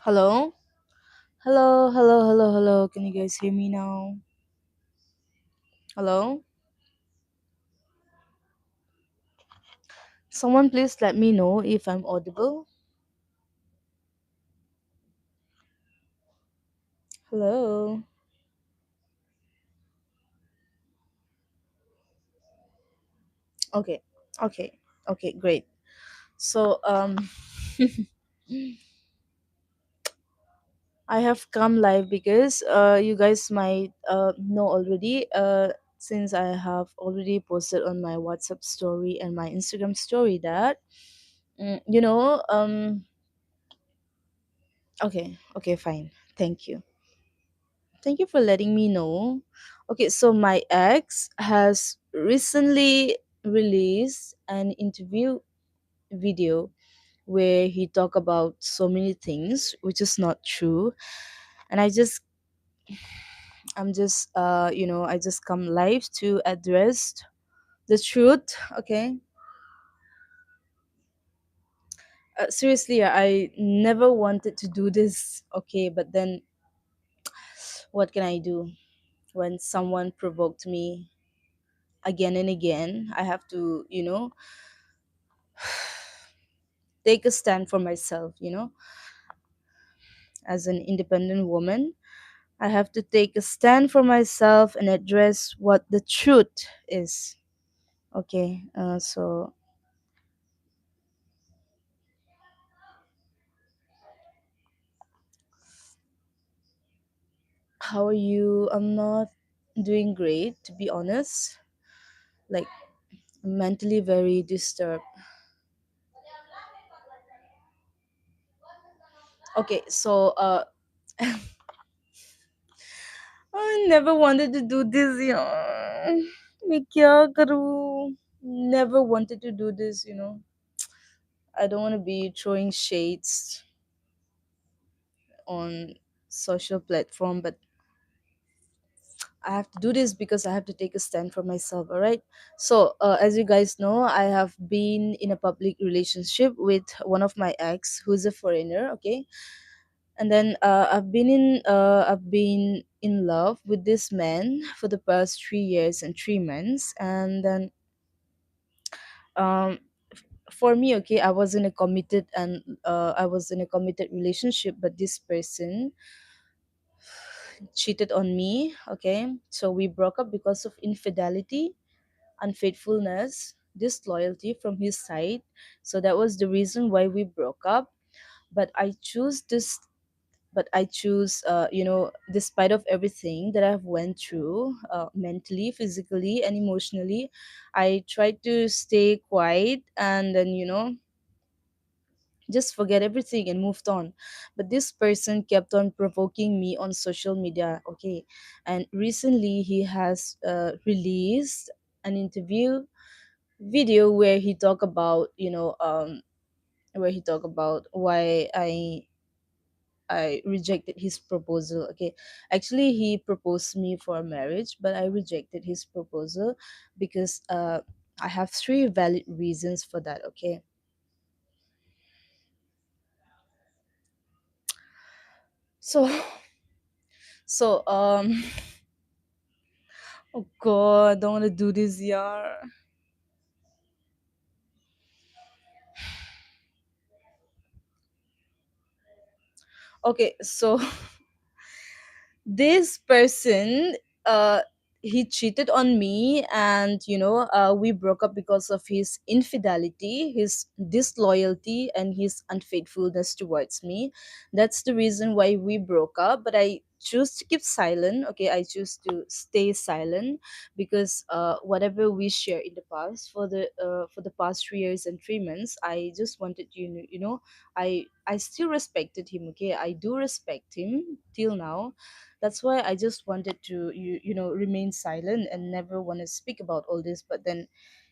Hello? Hello, hello, hello, hello. Can you guys hear me now? Hello? Someone please let me know if I'm audible. Hello? Okay, okay, okay, great. So, I have come live because you guys might know already since I have already posted on my WhatsApp story and my Instagram story that, okay, okay, fine. Thank you. Thank you for letting me know. Okay, so my ex has recently released an interview video where he talked about so many things, which is not true. And I'm just, I just come live to address the truth. Okay, seriously, I never wanted to do this. Okay, but then what can I do when someone provoked me again and again? I have to, take a stand for myself, as an independent woman. I have to take a stand for myself and address what the truth is. Okay, so how are you? I'm not doing great, to be honest. Like, mentally very disturbed. Okay, so I never wanted to do this, मैं क्या करूं? Never wanted to do this. I don't want to be throwing shades on social platform, but I have to do this because I have to take a stand for myself. All right. So as you guys know, I have been in a public relationship with one of my ex who's a foreigner. Okay. And then I've been in love with this man for the past 3 years and 3 months. And then um for me, okay, I was in a committed relationship, but this person cheated on me. Okay, so we broke up because of infidelity, unfaithfulness, disloyalty from his side. So that was the reason why we broke up. But I choose this. But I choose, despite of everything that I've went through, mentally, physically, and emotionally, I tried to stay quiet and then just forget everything and moved on. But this person kept on provoking me on social media. Okay, and recently he has released an interview video where he talk about where he talk about why I rejected his proposal. Okay, actually he proposed me for marriage, but I rejected his proposal because I have three valid reasons for that. Okay, so so oh god, I don't want to do this, yeah. Okay, so this person, uh he cheated on me, and we broke up because of his infidelity, his disloyalty, and his unfaithfulness towards me. That's the reason why we broke up, but I choose to keep silent. Okay, I choose to stay silent because whatever we shared in the past for the past 3 years and 3 months, I just wanted I still respected him. Okay, I do respect him till now. That's why I just wanted to remain silent and never want to speak about all this. But then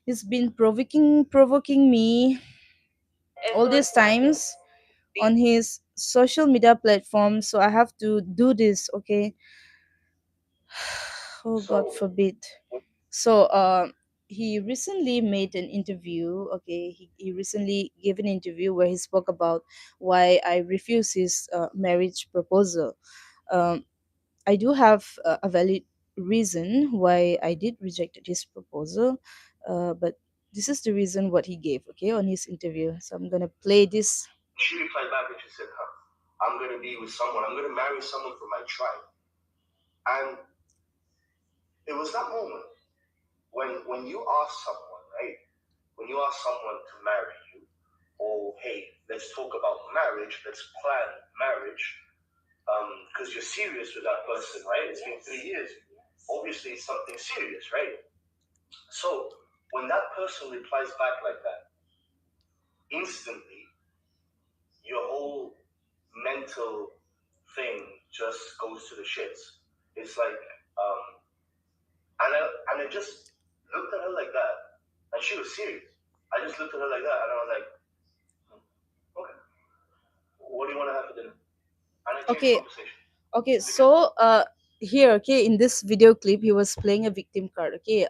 he's been provoking me all these times on his social media platform, so I have to do this. Okay, oh god forbid. So he recently made an interview. Okay, he recently gave an interview where he spoke about why I refuse his marriage proposal. um, I do have a valid reason why I did rejected his proposal, but this is the reason what he gave, okay, on his interview. So I'm gonna play this. She replied back and she said, huh, I'm gonna be with someone. I'm gonna marry someone from my tribe. And it was that moment when you ask someone, right? When you ask someone to marry you, or hey, let's talk about marriage, let's plan marriage, because you're serious with that person, right? It's been 3 years. Obviously, it's something serious, right? So when that person replies back like that, instantly your whole mental thing just goes to the shits. It's like, um, and I just looked at her like that, and she was serious. I just looked at her like that, and I was like, okay, what do you want to have for dinner? And I changed okay conversation. Okay, so here, okay, in this video clip, he was playing a victim card, okay,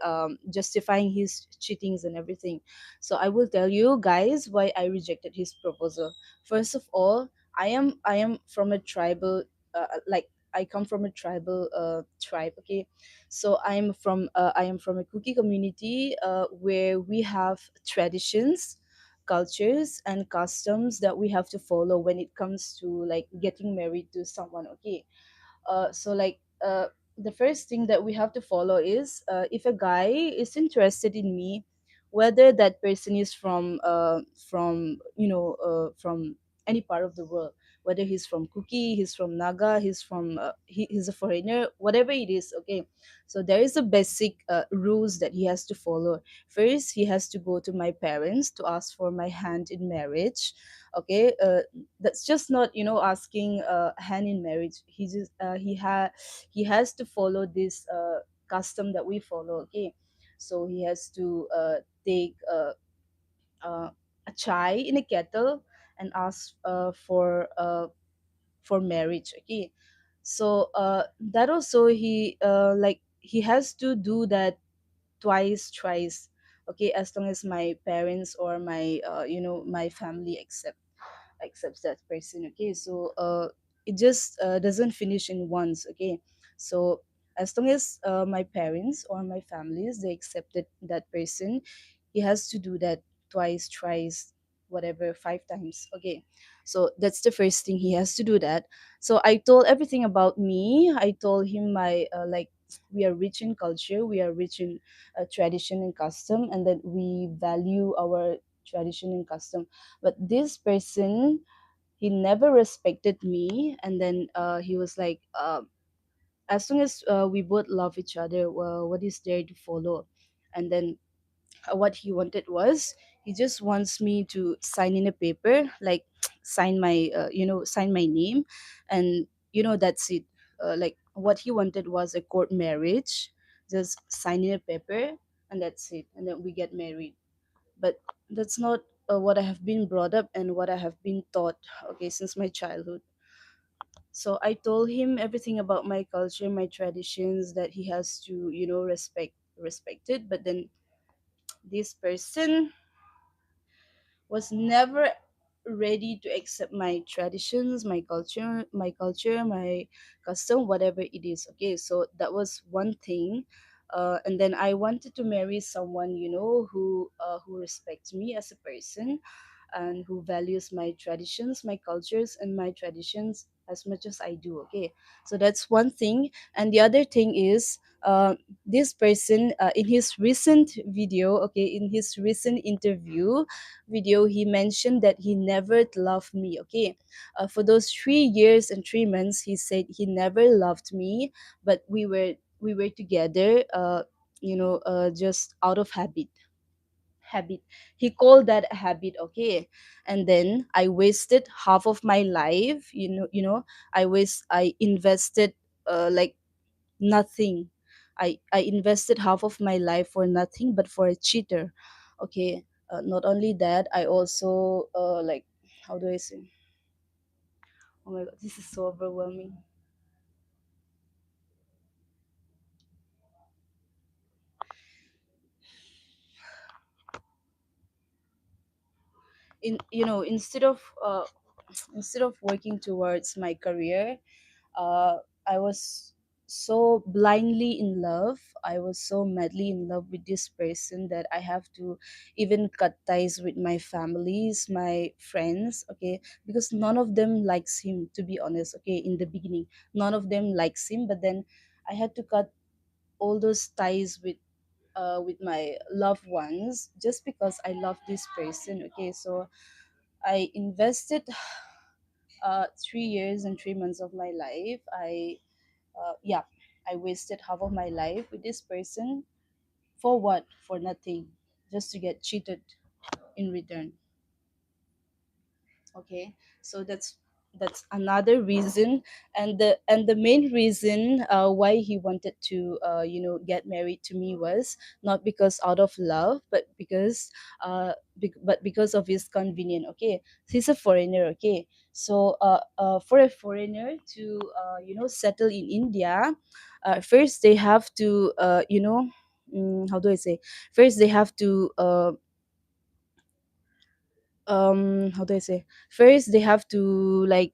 justifying his cheatings and everything. So I will tell you guys why I rejected his proposal. First of all, I am from a tribal, like I come from a tribal tribe, okay. So I am from a cookie community where we have traditions, cultures and customs that we have to follow when it comes to like getting married to someone, okay. So like the first thing that we have to follow is, if a guy is interested in me, whether that person is from from any part of the world, whether he's from Kuki, he's from Naga, he's a foreigner, whatever it is, okay. So there is a basic rules that he has to follow. First, he has to go to my parents to ask for my hand in marriage, okay. That's just not, asking hand in marriage. He has to follow this custom that we follow, okay. So he has to take uh, a chai in a kettle and ask for marriage, okay. So that also he has to do that twice, thrice, okay, as long as my parents or my family accepts that person, okay. So it just doesn't finish in once, okay. So as long as my parents or my families they accepted that person, he has to do that twice, thrice, whatever, 5 times, okay. So that's the first thing, he has to do that. So I told everything about me. I told him my we are rich in culture, we are rich in tradition and custom, and that we value our tradition and custom. But this person, he never respected me. And then he was like, as long as we both love each other, what is there to follow? And then what he wanted was, he just wants me to sign in a paper, like sign my name, and that's it. Like what he wanted was a court marriage, just sign in a paper, and that's it, and then we get married. But that's not what I have been brought up and what I have been taught, okay, since my childhood. So I told him everything about my culture, my traditions, that he has to respect it. But then this person was never ready to accept my traditions, my custom, whatever it is, okay. So that was one thing. And then I wanted to marry someone, who respects me as a person, and who values my traditions, my cultures, and my traditions as much as I do, okay. So that's one thing. And the other thing is, this person, in his recent video, okay, in his recent interview video, he mentioned that he never loved me, okay. For those 3 years and 3 months, he said he never loved me, but we were together, just out of habit. He called that a habit, okay. And then I wasted half of my life, I invested like nothing. I invested half of my life for nothing but for a cheater, okay. Not only that, I also like, how do I say, oh my god, this is so overwhelming. instead of instead of working towards my career, uh, I was so blindly in love. I was so madly in love with this person that I have to even cut ties with my families, my friends, okay, because none of them likes him, to be honest, okay, in the beginning. None of them likes him, but then I had to cut all those ties with my loved ones just because I love this person, okay. So I invested 3 years and 3 months of my life. Yeah, I wasted half of my life with this person. For what? For nothing. Just to get cheated in return. Okay, so that's another reason. And the main reason why he wanted to get married to me was not because out of love, but because of his convenience. Okay, he's a foreigner. Okay, so for a foreigner to settle in India, first they have to how do I say, first they have to how do I say, first they have to like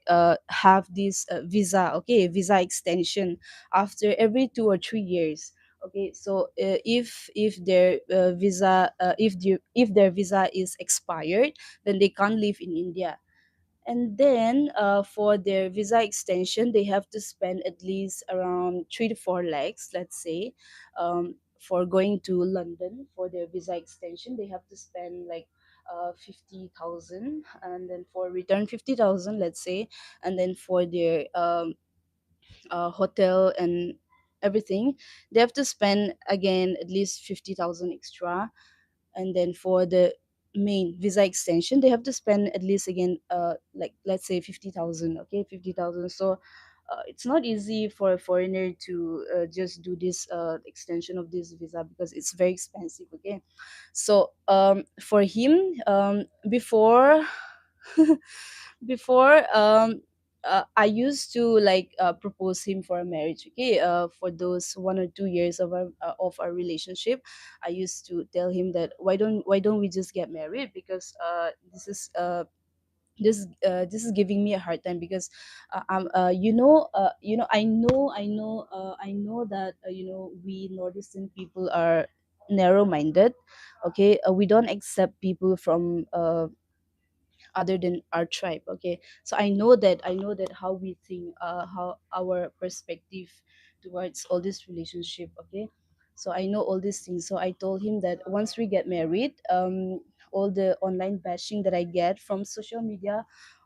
have this visa, okay, visa extension after every 2 or 3 years. Okay, so if their visa if their visa is expired, then they can't live in India. And then for their visa extension, they have to spend at least around 3 to 4 lakhs, let's say. For going to London for their visa extension, they have to spend like 50,000, and then for return 50,000, let's say. And then for their hotel and everything, they have to spend again at least 50,000 extra. And then for the main visa extension, they have to spend at least again like let's say 50,000, okay, 50,000. So it's not easy for a foreigner to just do this extension of this visa because it's very expensive, okay. So for him, before before I used to like propose him for a marriage, okay. For those 1 or 2 years of our relationship, I used to tell him that why don't we just get married, because this is giving me a hard time, because I know that we northeastern people are narrow minded, okay. We don't accept people from other than our tribe, okay. So I know that how we think, how our perspective towards all this relationship, okay. So I know all these things. So I told him that once we get married, all the online bashing that I get from social media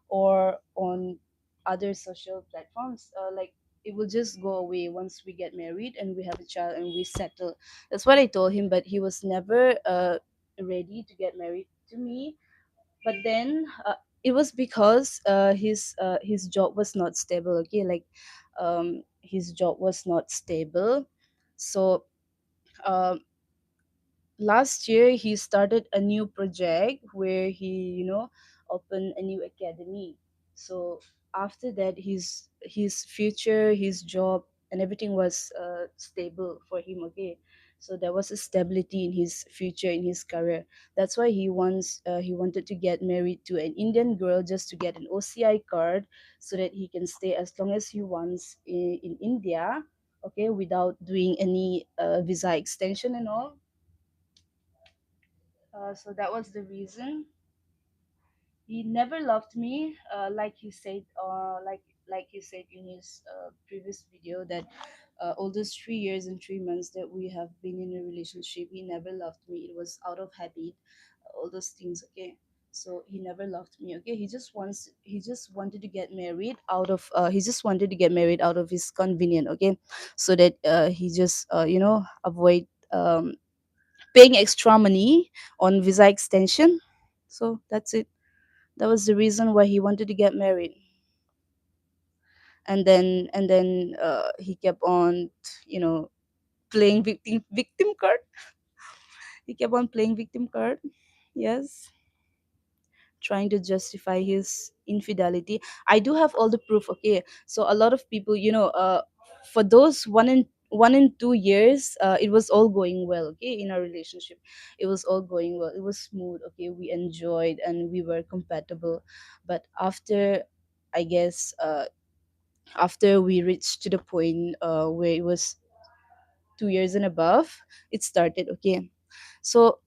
or on other social platforms, like it will just go away once we get married and we have a child and we settle. That's what I told him, but he was never ready to get married to me. But then it was because his job was not stable, okay. Like his job was not stable. So um last year he started a new project where he opened a new academy. So after that, his future, his job, and everything was stable for him, okay. So there was a stability in his future, in his career. That's why he wanted to get married to an Indian girl just to get an OCI card, so that he can stay as long as he wants in India, okay, without doing any visa extension and all. So that was the reason. He never loved me, like he said in his previous video, that all those 3 years and 3 months that we have been in a relationship, he never loved me. It was out of habit, all those things, okay. So he never loved me, okay. He just wanted to get married out of his convenience, okay, so that he just avoid paying extra money on visa extension. So that's it. That was the reason why he wanted to get married. And then he kept on, you know, playing victim card. He kept on playing victim card. Yes, trying to justify his infidelity. I do have all the proof. Okay, so a lot of people, for those 1 and 2 years, it was all going well, okay, in our relationship. It was all going well, it was smooth, okay, we enjoyed and we were compatible. But after, I guess, after we reached to the point where it was 2 years and above, it started, okay. So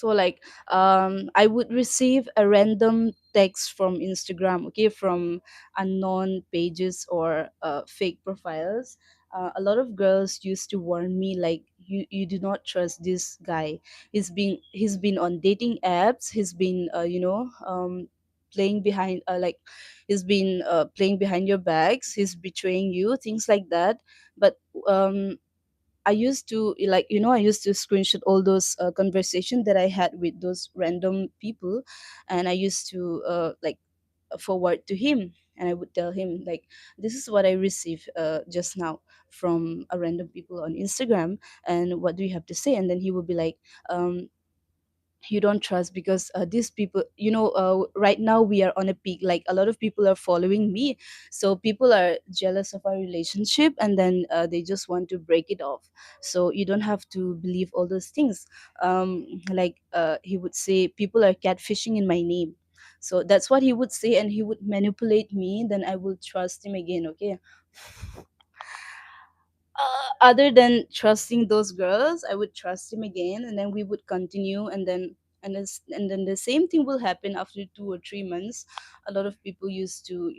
like, I would receive a random text from Instagram, okay, from unknown pages or fake profiles. A lot of girls used to warn me, like, you do not trust this guy. He's been on dating apps. He's been playing behind, like, he's been playing behind your backs. He's betraying you, things like that. But um I used to, like, I used to screenshot all those conversation that I had with those random people, and I used to like forward to him, and I would tell him, like, this is what I received just now from a random people on Instagram, and what do you have to say? And then he would be like, um, you don't trust because these people, right now we are on a peak, like a lot of people are following me, so people are jealous of our relationship, and then they just want to break it off. So you don't have to believe all those things. Like, he would say people are catfishing in my name. So that's what he would say, and he would manipulate me, then I will trust him again, okay. Other than trusting those girls, I would trust him again, and then we would continue, and then the same thing will happen after 2 or 3 months. A lot of people used to,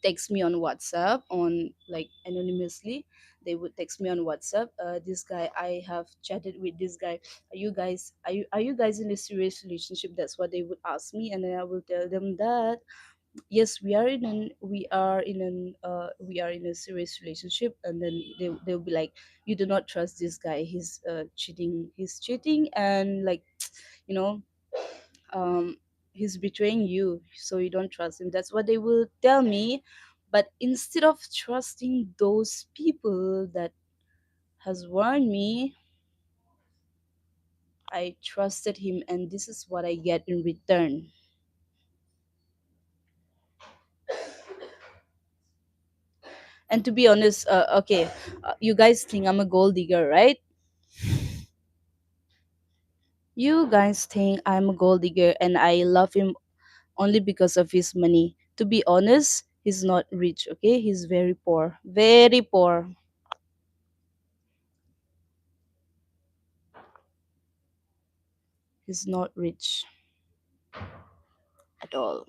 text me on WhatsApp, on, like, anonymously. They would text me on WhatsApp. This guy, I have chatted with this guy. Are you guys in a serious relationship? That's what they would ask me, and then I will tell them that yes, we are in a serious relationship. And then they'll be like, you do not trust this guy, he's cheating, and, like, you know um he's betraying you, so you don't trust him. That's what they will tell me. But instead of trusting those people that has warned me, I trusted him, and this is what I get in return. And to be honest, okay, you guys think I'm a gold digger, right? You guys think I'm a gold digger and I love him only because of his money. To be honest, he's not rich, okay? He's very poor. Very poor. He's not rich at all.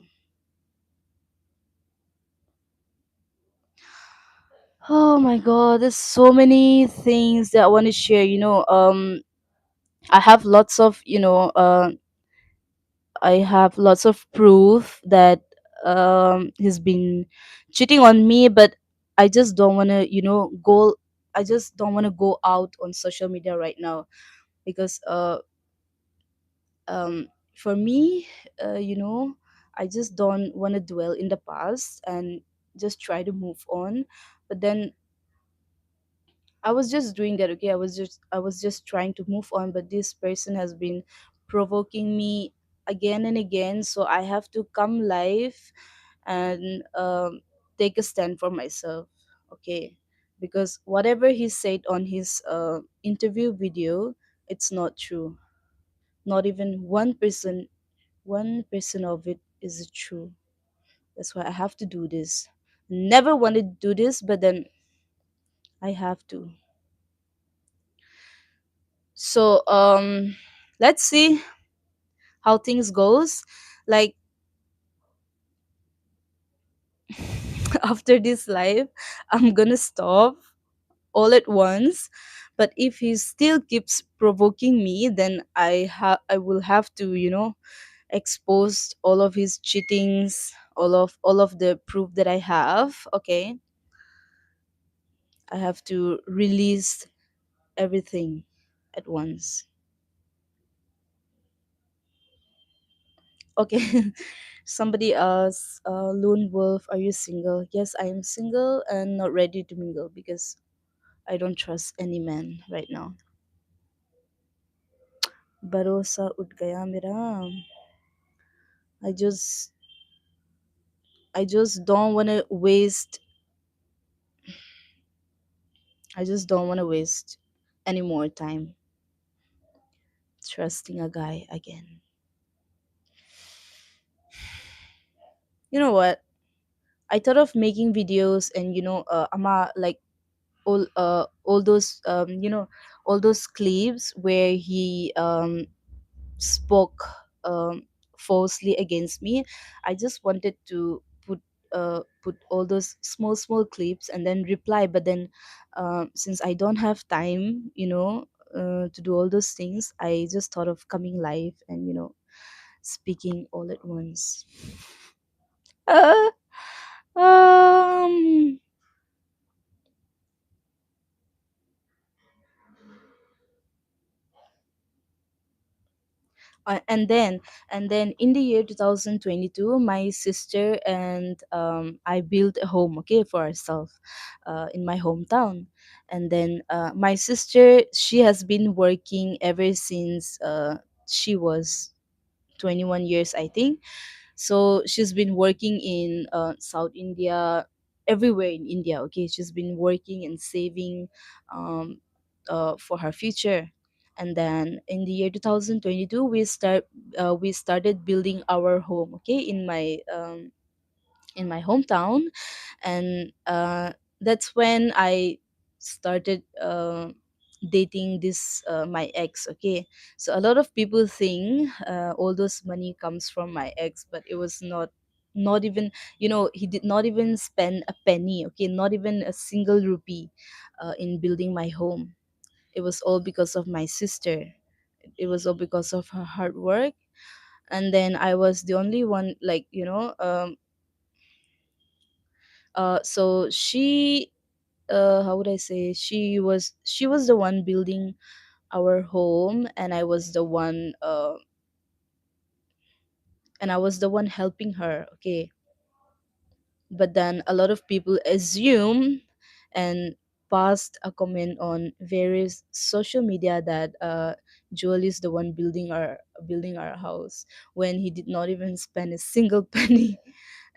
Oh my god, there's so many things that I want to share. I have lots of, I have lots of proof that he's been cheating on me, but I just don't want to, go. I just don't want to go out on social media right now because for me, I just don't want to dwell in the past and just try to move on. But then I was just doing that, okay. I was just trying to move on, but this person has been provoking me again and again, so I have to come live and take a stand for myself, okay. Because whatever he said on his interview video, it's not true. Not even 1% of it is true. That's why I have to do this. Never wanted to do this, but then I have to. So let's see how things goes. Like, after this live, I'm gonna stop all at once. But if he still keeps provoking me, then I will have to, expose all of his cheatings, all of the proof that I have, okay. I have to release everything at once. Okay. Somebody else, lone wolf, are you single? Yes, I am single and not ready to mingle because I don't trust any man right now. Barosa ud gaya mera. I just i just don't want to waste I just don't want to waste any more time trusting a guy again. You know what? I thought of making videos and ama like all those all those clips where he spoke falsely against me. I just wanted to put all those small clips and then reply, but then since I don't have time, to do all those things, I just thought of coming live and speaking all at once. uh, um and then in the year 2022, my sister and I built a home, okay, for ourselves, in my hometown. And then my sister, she has been working ever since she was 21 years, I think. So she's been working in South India, everywhere in India, okay. She's been working and saving um, for her future. And then in the year 2022, we started building our home, okay, in my hometown. And that's when I started dating this my ex, okay. So a lot of people think all those money comes from my ex, but it was not even, he did not even spend a penny, okay, not even a single rupee in building my home. It was all because of my sister. It was all because of her hard work. And then I was the only one, like, so she, how would I say, she was the one building our home, and I was the one helping her, okay. But then a lot of people assume and passed a comment on various social media that Joel is the one building our house, when he did not even spend a single penny.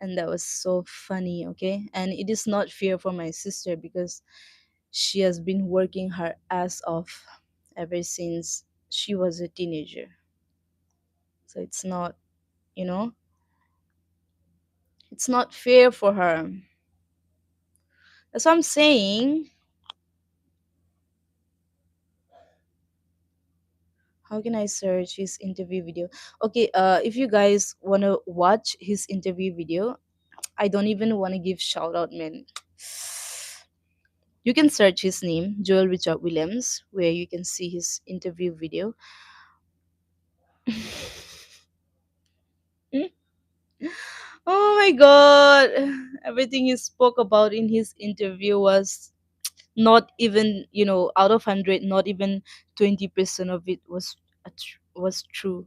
And that was so funny, okay. And it is not fair for my sister, because she has been working her ass off ever since she was a teenager. So you know it's not fair for her. That's what I'm saying. How can I search his interview video? Okay, if you guys want to watch his interview video, I don't even want to give shout out, man. You can search his name, Joel Richard Williams, where you can see his interview video. Oh my god. Everything he spoke about in his interview was not even, out of 100, not even 20% of it was true.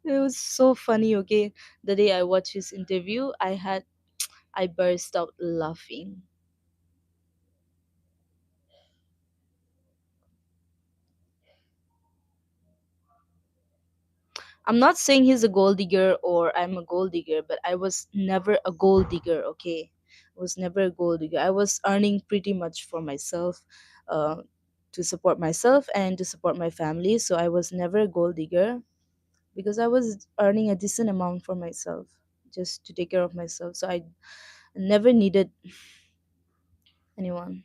It was so funny, okay. The day I watched his interview, I burst out laughing. I'm not saying he's a gold digger or I'm a gold digger, but I was never a gold digger, okay? I was never a gold digger. I was earning pretty much for myself, uh, to support myself and to support my family. So I was never a gold digger, because I was earning a decent amount for myself, just to take care of myself. So I never needed anyone.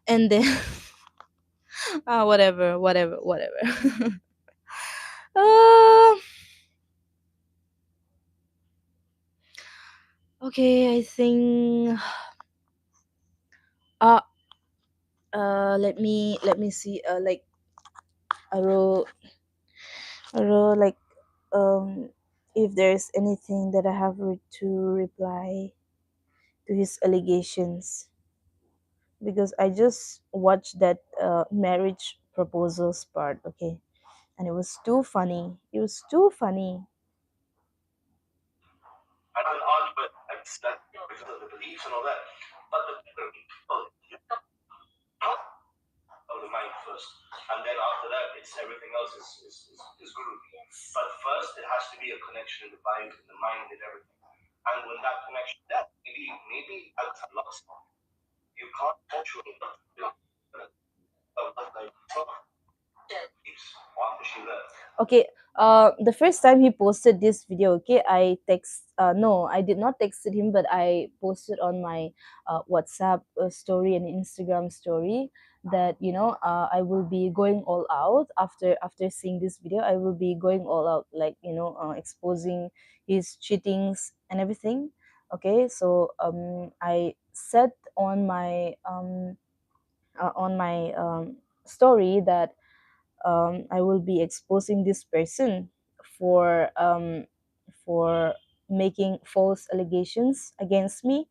And then, whatever. uh, okay, I think. Uh, let me see. Like, I like, um, if there's anything that I have to reply to his allegations, because I just watched that marriage proposals part, okay, and it was too funny. It was too funny. Okay, the first time he posted this video, okay, no, I did not texted him, but I posted on my WhatsApp story and Instagram story that, I will be going all out after seeing this video. I will be going all out, like, exposing his cheatings and everything. Okay, so I said on my story that I will be exposing this person for making false allegations against me.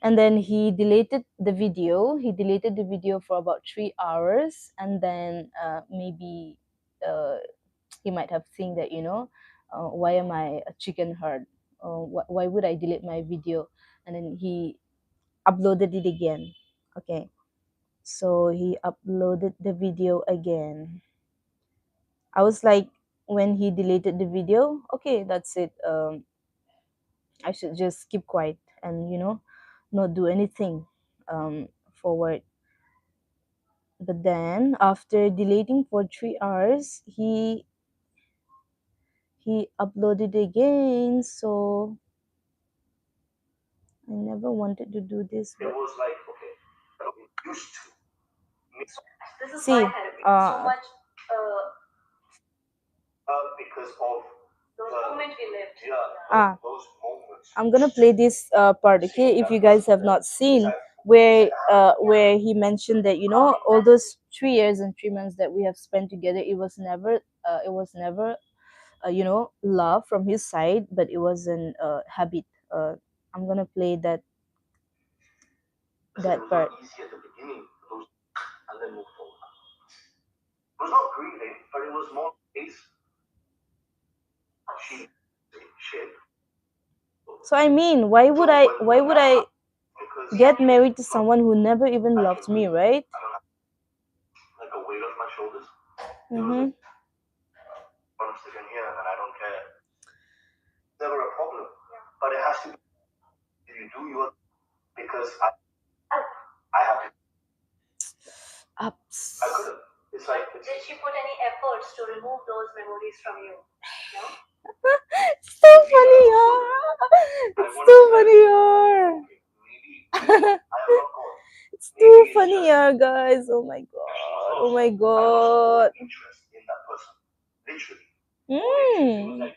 And then he deleted the video. He deleted the video for about 3 hours, and then maybe uh, he might have think that, why am I a chicken heart? Why would I delete my video? And then he uploaded it again. Okay, so he uploaded the video again. I was like, when he deleted the video, okay, that's it. I should just keep quiet and, not do anything forward. But then after deleting for 3 hours, he uploaded again. So I never wanted to do this. But see, ah, I'm gonna play this part, okay? If you guys have not seen, where he mentioned that, all those 3 years and 3 months that we have spent together, it was never love from his side, but it was an habit. I'm gonna play that part. So I mean, why would I get married to someone who never even loved me, right? Mm-hmm. Ups. It's so funny, huh? It's too funny, huh? It's too funny, huh, guys. Oh my god. Oh my god. Mm.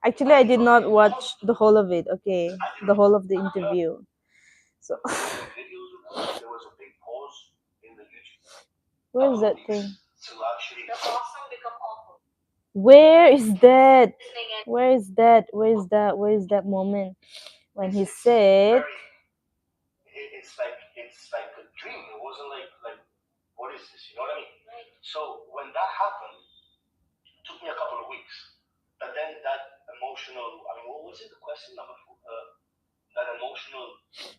Actually, I did not watch the whole of it. Okay, the whole of the interview. So, where is that thing? Where is that? Where is that? Where is that? Where is that moment when he said,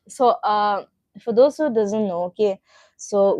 so for those who doesn't know, okay, so